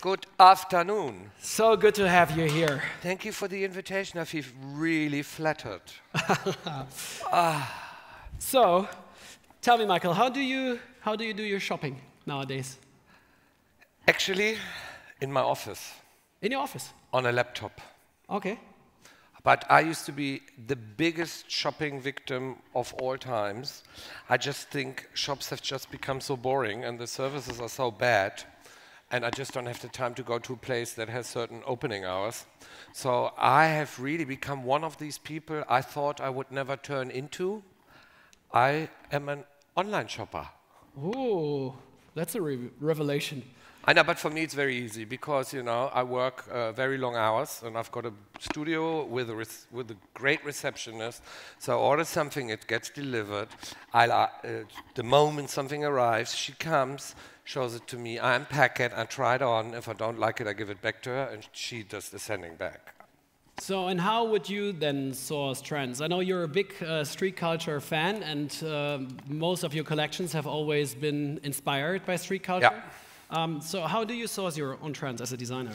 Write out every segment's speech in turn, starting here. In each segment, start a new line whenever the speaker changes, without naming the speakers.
Good afternoon.
So good to have you here.
Thank you for the invitation. I feel really flattered.
So, tell me, Michael, how do you do your shopping nowadays?
Actually, in my office.
In your office?
On a laptop.
Okay.
But I used to be the biggest shopping victim of all times. I just think shops have just become so boring and the services are so bad. And I just don't have the time to go to a place that has certain opening hours. So I have really become one of these people I thought I would never turn into. I am an online shopper.
Ooh, that's a revelation.
I know, but for me it's very easy because, you know, I work very long hours and I've got a studio with a great receptionist. So I order something, it gets delivered. The moment something arrives, she comes, shows it to me, I unpack it, I try it on. If I don't like it, I give it back to her and she does the sending back.
So, and how would you then source trends? I know you're a big street culture fan and most of your collections have always been inspired by street culture.
Yeah.
So how do you source your own trends as a designer?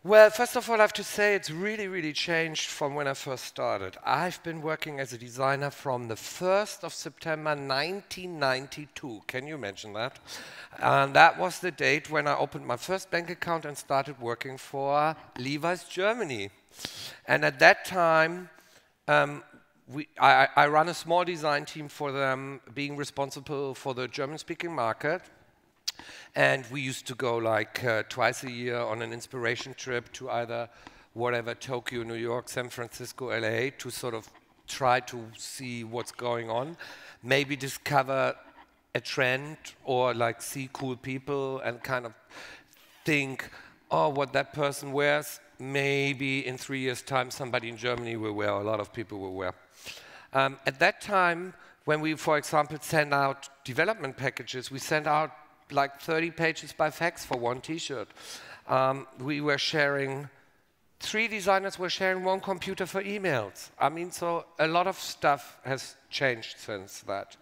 Well, first of all, I have to say it's really, really changed from when I first started. I've been working as a designer from the 1st of September 1992. Can you imagine that? And that was the date when I opened my first bank account and started working for Levi's Germany. And at that time, I run a small design team for them, being responsible for the German-speaking market. And we used to go like twice a year on an inspiration trip to either whatever, Tokyo, New York, San Francisco, LA, to sort of try to see what's going on, maybe discover a trend or like see cool people and kind of think, oh, what that person wears, maybe in 3 years' time somebody in Germany will wear, or a lot of people will wear. At that time, when we, for example, send out development packages, we send out like 30 pages by fax for one T-shirt. We were sharing, 3 designers were sharing 1 computer for emails. I mean, so a lot of stuff has changed since that.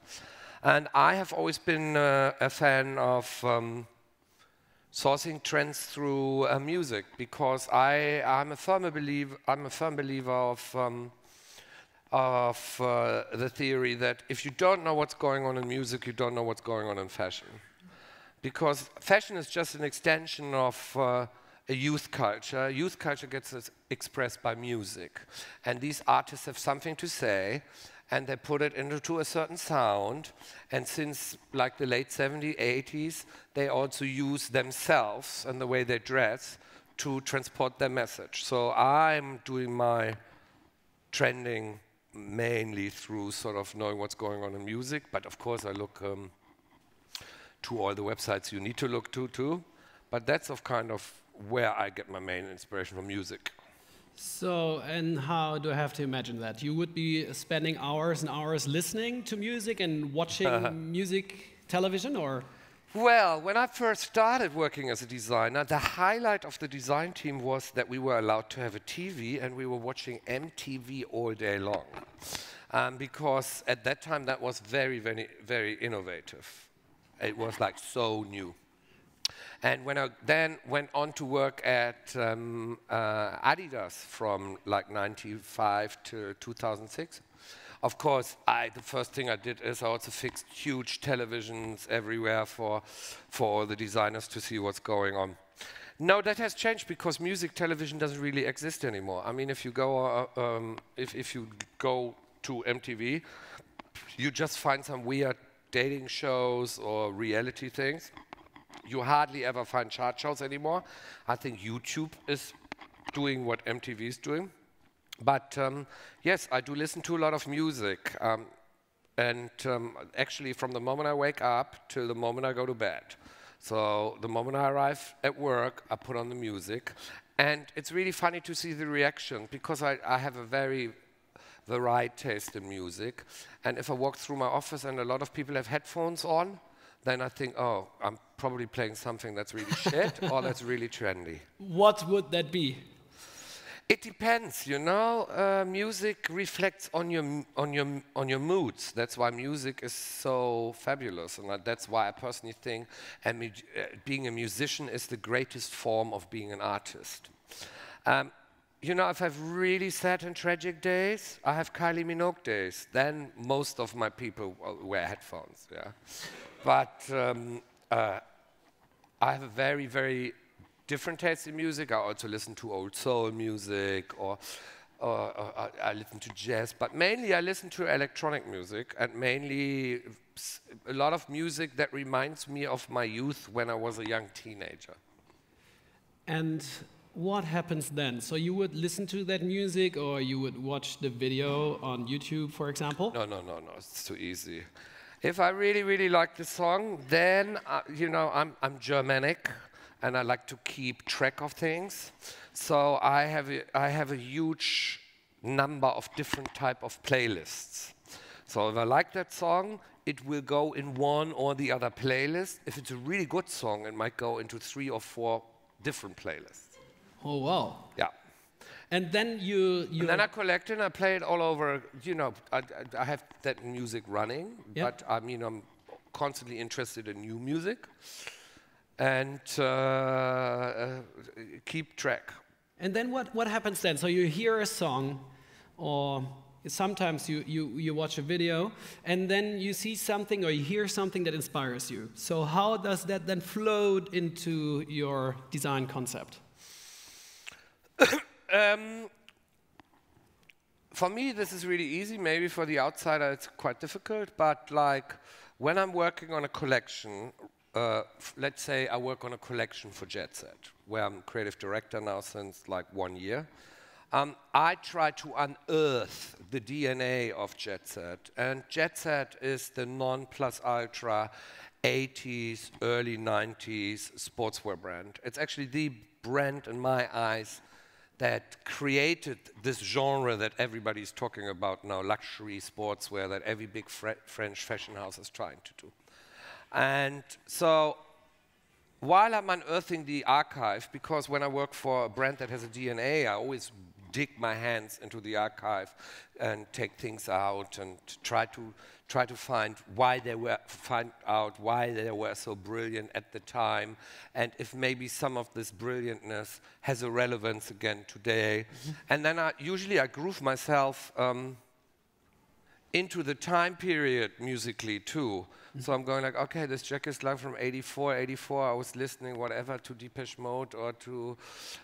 And I have always been a fan of sourcing trends through music because I'm a firm believer of the theory that if you don't know what's going on in music, you don't know what's going on in fashion. Because fashion is just an extension of a youth culture. Youth culture gets expressed by music. And these artists have something to say, and they put it into a certain sound. And since like the late 70s, 80s, they also use themselves and the way they dress to transport their message. So I'm doing my trending mainly through sort of knowing what's going on in music. But of course, I look to all the websites you need to look to too, but that's kind of where I get my main inspiration from music.
So, and how do I have to imagine that? You would be spending hours and hours listening to music and watching music television, or?
Well, when I first started working as a designer, the highlight of the design team was that we were allowed to have a TV and we were watching MTV all day long. Because at that time that was very, very, very innovative. It was like so new. And when I then went on to work at Adidas from like 95 to 2006, of course, the first thing I did is I also fixed huge televisions everywhere for all the designers to see what's going on. No, that has changed because music television doesn't really exist anymore. I mean, if you go if you go to MTV, you just find some weird dating shows or reality things. You hardly ever find chart shows anymore. I think YouTube is doing what MTV is doing. But yes, I do listen to a lot of music. Actually, from the moment I wake up till the moment I go to bed. So the moment I arrive at work, I put on the music. And it's really funny to see the reaction because I have a very varied taste in music. And if I walk through my office and a lot of people have headphones on, then I think, oh, I'm probably playing something that's really shit or that's really trendy.
What would that be?
It depends, you know. Music reflects on your moods. That's why music is so fabulous, and that's why I personally think being a musician is the greatest form of being an artist. You know, if I have really sad and tragic days, I have Kylie Minogue days. Then most of my people wear headphones. Yeah, but I have a very, very different taste in music. I also listen to old soul music, or I listen to jazz, but mainly I listen to electronic music, and mainly a lot of music that reminds me of my youth when I was a young teenager.
And what happens then? So you would listen to that music, or you would watch the video on YouTube, for example?
No, it's too easy. If I really, really like the song, then, you know, I'm Germanic, and I like to keep track of things. So I have a huge number of different type of playlists. So if I like that song, it will go in one or the other playlist. If it's a really good song, it might go into 3 or 4 different playlists.
Oh, wow.
Yeah.
And then
And then I collect it and I play it all over. You know, I have that music running, but I mean, I'm constantly interested in new music and keep track.
And then what happens then? So you hear a song, or sometimes you watch a video, and then you see something or you hear something that inspires you. So how does that then flow into your design concept?
For me, this is really easy. Maybe for the outsider, it's quite difficult. But like when I'm working on a collection, let's say I work on a collection for Jet Set, where I'm creative director now since like 1 year. I try to unearth the DNA of Jet Set. And Jet Set is the non-plus-ultra 80s, early 90s sportswear brand. It's actually the brand, in my eyes, that created this genre that everybody's talking about now, luxury sportswear, that every big French fashion house is trying to do. And so while I'm unearthing the archive, because when I work for a brand that has a DNA, I always dig my hands into the archive and take things out and try to find out why they were so brilliant at the time, and if maybe some of this brilliantness has a relevance again today. And then usually I groove myself into the time period musically too. So I'm going like, okay, this jacket is like from 84, I was listening whatever to Depeche Mode or to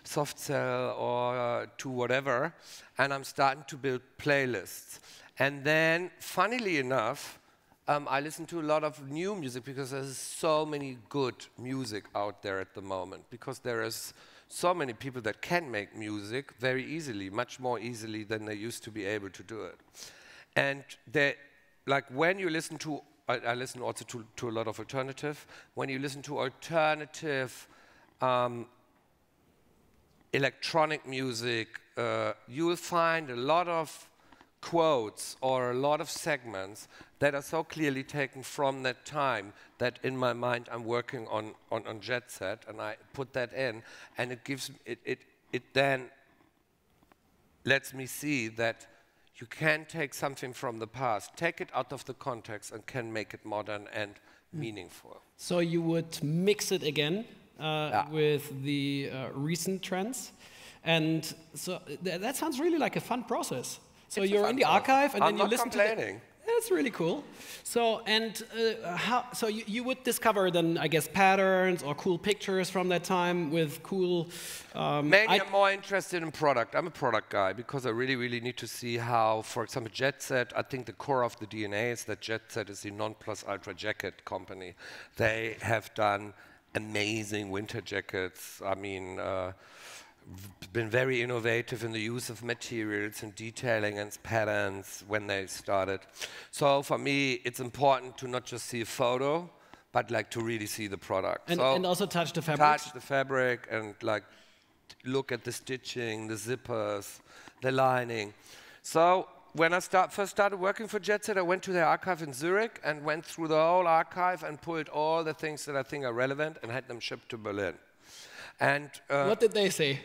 Soft Cell or to whatever, and I'm starting to build playlists. And then, funnily enough, I listen to a lot of new music because there's so many good music out there at the moment, because there is so many people that can make music very easily, much more easily than they used to be able to do it. And like when you listen to, I listen also to a lot of alternative. When you listen to alternative electronic music, you will find a lot of quotes or a lot of segments that are so clearly taken from that time that in my mind I'm working on Jet Set, and I put that in, and it gives it then lets me see that you can take something from the past, take it out of the context, and can make it modern and meaningful.
So you would mix it again with the recent trends, and so that sounds really like a fun process. So you're in the archive, and then you listen to it. That's really cool. So so you would discover then, I guess, patterns or cool pictures from that time with cool.
Maybe I'm more interested in product. I'm a product guy because I really, really need to see how, for example, Jet Set. I think the core of the DNA is that Jet Set is the non-plus-ultra jacket company. They have done amazing winter jackets. I mean. Been very innovative in the use of materials and detailing and patterns when they started. So for me, it's important to not just see a photo, but like to really see the product.
And also touch the fabric.
Touch the fabric and like look at the stitching, the zippers, the lining. So when I first started working for Jet Set, I went to their archive in Zurich and went through the whole archive and pulled all the things that I think are relevant and had them shipped to Berlin. And
what did they say?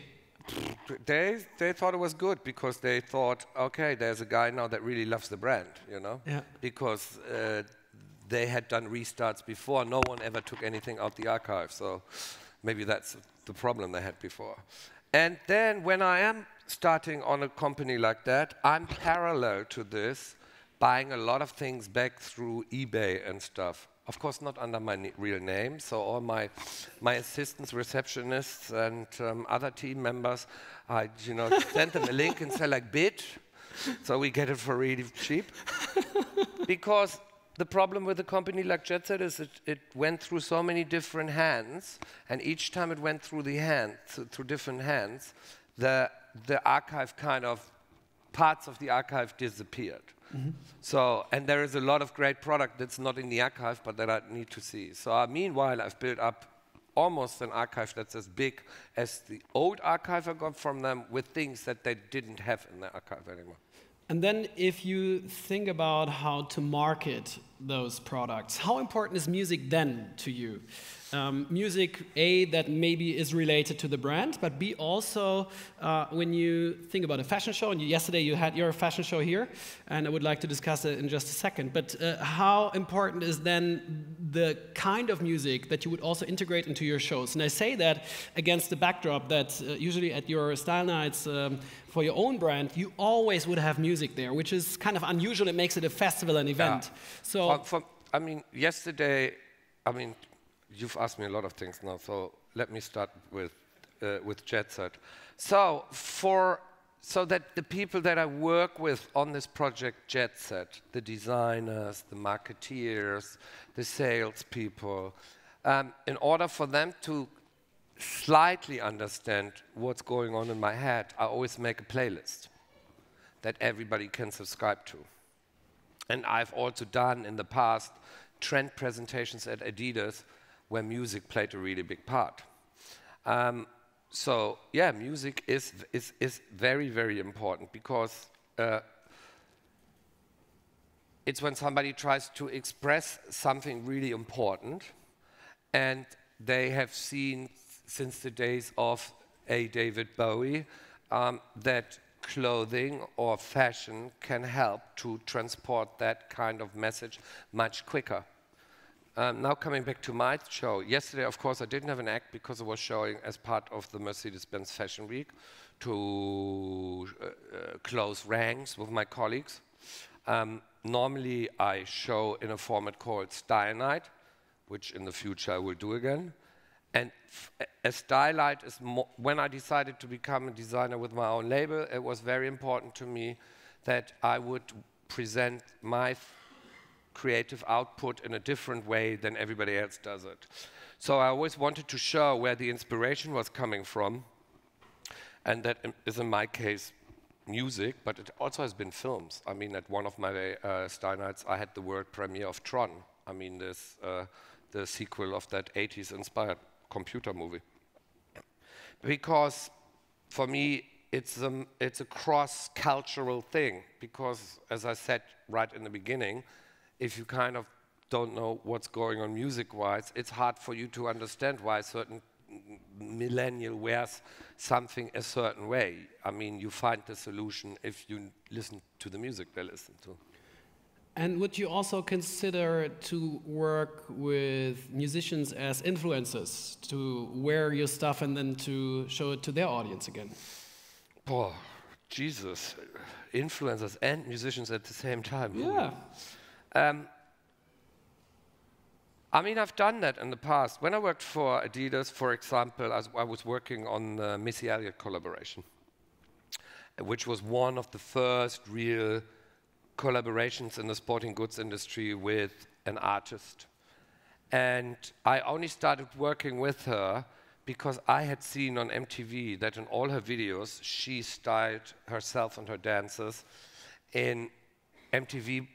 they thought it was good because they thought, okay, there's a guy now that really loves the brand, you know?
Yeah.
Because they had done restarts before. No one ever took anything out the archive, so maybe that's the problem they had before. And then when I am starting on a company like that, I'm parallel to this, buying a lot of things back through eBay and stuff. Of course, not under my real name. So all my assistants, receptionists, and other team members, I send them a link and say like bid, so we get it for really cheap. Because the problem with a company like Jet Set is it went through so many different hands, and each time it went through through different hands, the archive parts of the archive disappeared. Mm-hmm. So, and there is a lot of great product that's not in the archive, but that I need to see. So meanwhile, I've built up almost an archive that's as big as the old archive I got from them, with things that they didn't have in the archive anymore.
And then if you think about how to market those products, how important is music then to you? Music, A, that maybe is related to the brand, but B, also when you think about a fashion show, and yesterday you had your fashion show here, and I would like to discuss it in just a second, but how important is then the kind of music that you would also integrate into your shows? And I say that against the backdrop that usually at your style nights for your own brand, you always would have music there, which is kind of unusual. It makes it a festival, an event.
Yeah.
So,
yesterday, you've asked me a lot of things now, so let me start with Jet Set. So that the people that I work with on this project Jet Set, the designers, the marketeers, the salespeople, in order for them to slightly understand what's going on in my head, I always make a playlist that everybody can subscribe to. And I've also done in the past trend presentations at Adidas where music played a really big part. So yeah, music is very, very important, because it's when somebody tries to express something really important, and they have seen since the days of David Bowie that clothing or fashion can help to transport that kind of message much quicker. Now coming back to my show, yesterday of course I didn't have an act because I was showing as part of the Mercedes-Benz Fashion Week to close ranks with my colleagues. Normally I show in a format called Style Night, which in the future I will do again. And a Style Night is when I decided to become a designer with my own label, it was very important to me that I would present my creative output in a different way than everybody else does it. So I always wanted to show where the inspiration was coming from, and that is in my case music, but it also has been films. I mean, at one of my Style Nights I had the world premiere of Tron. I mean, this the sequel of that 80s inspired computer movie. Because for me it's a cross-cultural thing, because as I said right in the beginning, if you kind of don't know what's going on music-wise, it's hard for you to understand why a certain millennial wears something a certain way. I mean, you find the solution if you listen to the music they listen to.
And would you also consider to work with musicians as influencers, to wear your stuff and then to show it to their audience again?
Oh, Jesus. Influencers and musicians at the same time.
Yeah.
I mean, I've done that in the past. When I worked for Adidas, for example, I was working on the Missy Elliott collaboration, which was one of the first real collaborations in the sporting goods industry with an artist. And I only started working with her because I had seen on MTV that in all her videos she styled herself and her dancers in MTV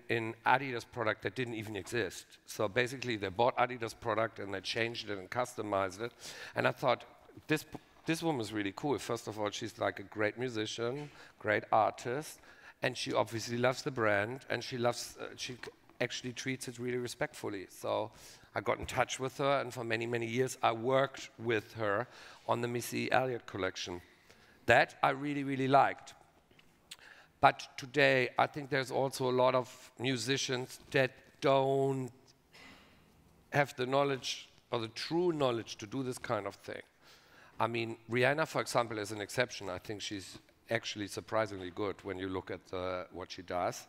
in Adidas product that didn't even exist. So basically they bought Adidas product and they changed it and customized it. And I thought, this woman is really cool. First of all, she's like a great musician, great artist, and she obviously loves the brand, and she actually treats it really respectfully. So I got in touch with her, and for many, many years I worked with her on the Missy Elliott collection. That I really, really liked. But today, I think there's also a lot of musicians that don't have the knowledge or the true knowledge to do this kind of thing. I mean, Rihanna, for example, is an exception. I think she's actually surprisingly good when you look at what she does.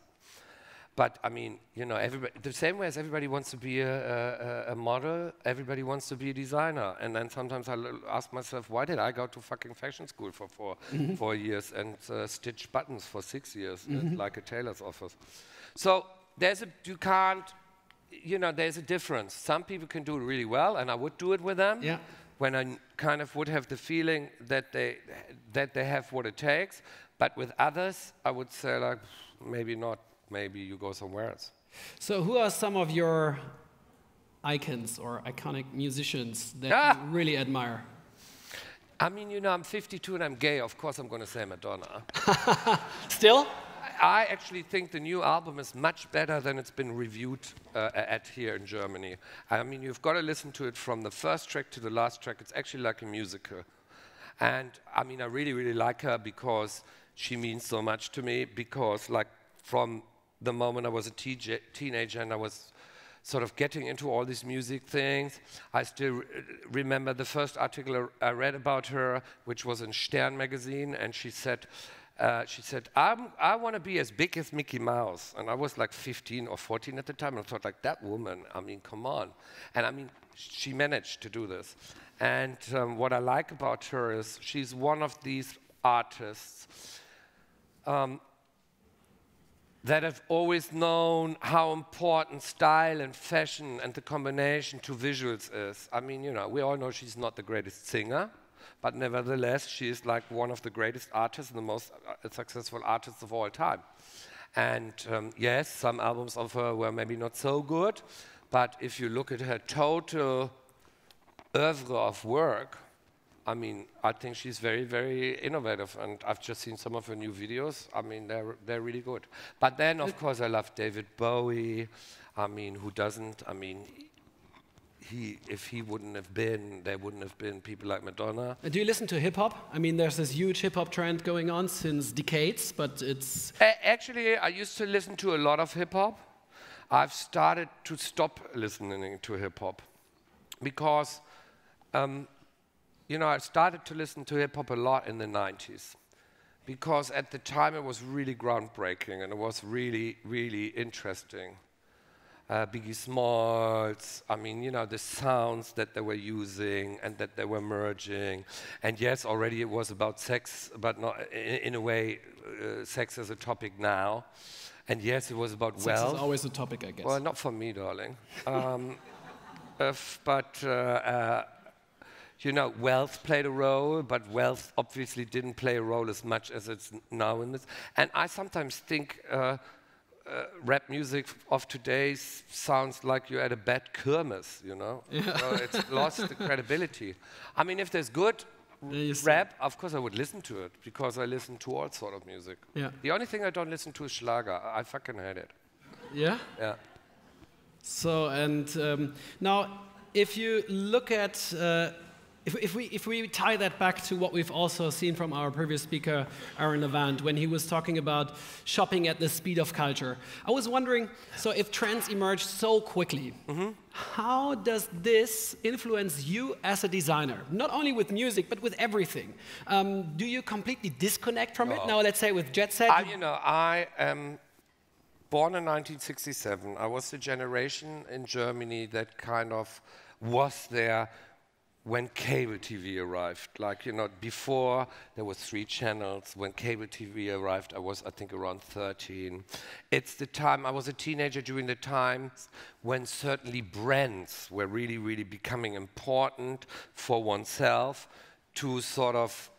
But I mean, you know, the same way as everybody wants to be a model, everybody wants to be a designer. And then sometimes I ask myself, why did I go to fucking fashion school for 4 years and stitch buttons for 6 years, like a tailor's office? So there's a difference. Some people can do it really well, and I would do it with them. Yeah. When I kind of would have the feeling that they have what it takes. But with others, I would say, like, maybe not. Maybe you go somewhere else.
So who are some of your icons or iconic musicians that you really admire?
I mean, you know, I'm 52 and I'm gay. Of course I'm going to say Madonna.
Still?
I actually think the new album is much better than it's been reviewed here in Germany. I mean, you've got to listen to it from the first track to the last track. It's actually like a musical. And I mean, I really, really like her because she means so much to me, because like from the moment I was a teenager and I was sort of getting into all these music things, I still remember the first article I read about her, which was in Stern magazine, and she said, I want to be as big as Mickey Mouse. And I was like 15 or 14 at the time, and I thought, like, that woman, I mean, come on. And I mean, she managed to do this. And what I like about her is she's one of these artists that have always known how important style and fashion and the combination to visuals is. I mean, you know, we all know she's not the greatest singer, but nevertheless, she is like one of the greatest artists and the most successful artists of all time. And yes, some albums of her were maybe not so good, but if you look at her total oeuvre of work, I mean, I think she's very, very innovative, and I've just seen some of her new videos. I mean, they're really good. But then, of course, I love David Bowie. I mean, who doesn't? I mean, if he wouldn't have been, there wouldn't have been people like Madonna.
Do you listen to hip-hop? I mean, there's this huge hip-hop trend going on since decades, but it's...
Actually, I used to listen to a lot of hip-hop. I've started to stop listening to hip-hop because... you know, I started to listen to hip-hop a lot in the 90s because at the time it was really groundbreaking and it was really, really interesting. Biggie Smalls, I mean, you know, the sounds that they were using and that they were merging. And yes, already it was about sex, but not in a way, sex is a topic now. And yes, it was about wealth.
Sex is always a topic, I guess.
Well, not for me, darling. You know, wealth played a role, but wealth obviously didn't play a role as much as it's now in this. And I sometimes think rap music of today sounds like you're at a bad kermesse, you know? Yeah. So it's lost the credibility. I mean, if there's good rap, of course I would listen to it, because I listen to all sort of music. Yeah. The only thing I don't listen to is Schlager. I fucking hate it.
Yeah?
Yeah.
So, and now, if you look at... If we tie that back to what we've also seen from our previous speaker, Aaron Levant, when he was talking about shopping at the speed of culture, I was wondering, so if trends emerge so quickly, how does this influence you as a designer? Not only with music, but with everything. Do you completely disconnect from it? Now, let's say with Jet Set.
You know, I am born in 1967. I was the generation in Germany that kind of was there when cable TV arrived. Like, you know, before there was 3 channels. When cable TV arrived, I was, I think, around 13. It's the time, I was a teenager during the times when certainly brands were really, really becoming important for oneself to sort of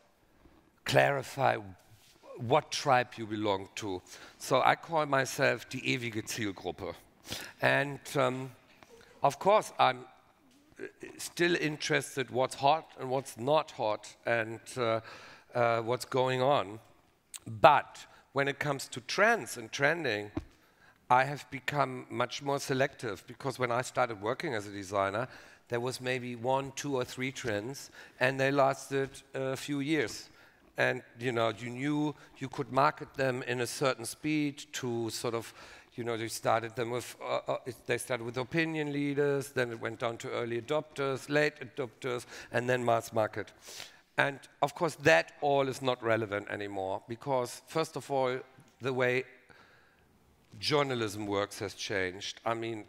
clarify what tribe you belong to. So I call myself die ewige Zielgruppe. And of course, I'm still interested what's hot and what's not hot and what's going on. But when it comes to trends and trending, I have become much more selective, because when I started working as a designer, there was maybe 1, 2, or 3 trends, and they lasted a few years. and you knew you could market them in a certain speed to sort of, they started them with, they started with opinion leaders, then it went down to early adopters, late adopters, and then mass market. And of course, that all is not relevant anymore because, first of all, the way journalism works has changed. I mean,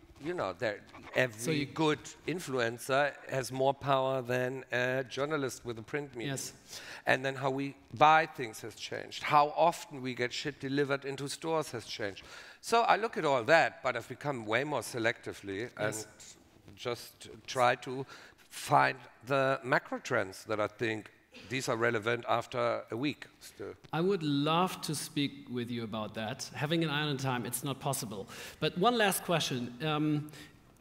every good influencer has more power than a journalist with a print media.
Yes.
And then how we buy things has changed. How often we get shit delivered into stores has changed. So I look at all that, but I've become way more selectively and just try to find the macro trends that I think these are relevant after a week still.
I would love to speak with you about that. Having an eye on time, it's not possible. But one last question.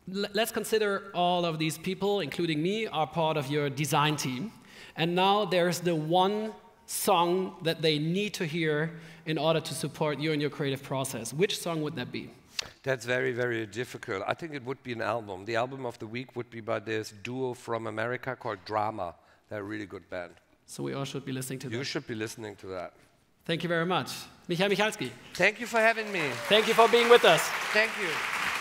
Let's consider all of these people, including me, are part of your design team. And now there's the one song that they need to hear in order to support you in your creative process. Which song would that be?
That's very, very difficult. I think it would be an album. The album of the week would be by this duo from America called Drama. They're a really good band.
So we all should be listening to that.
You should be listening to that.
Thank you very much. Michael Michalsky.
Thank you for having me.
Thank you for being with us.
Thank you.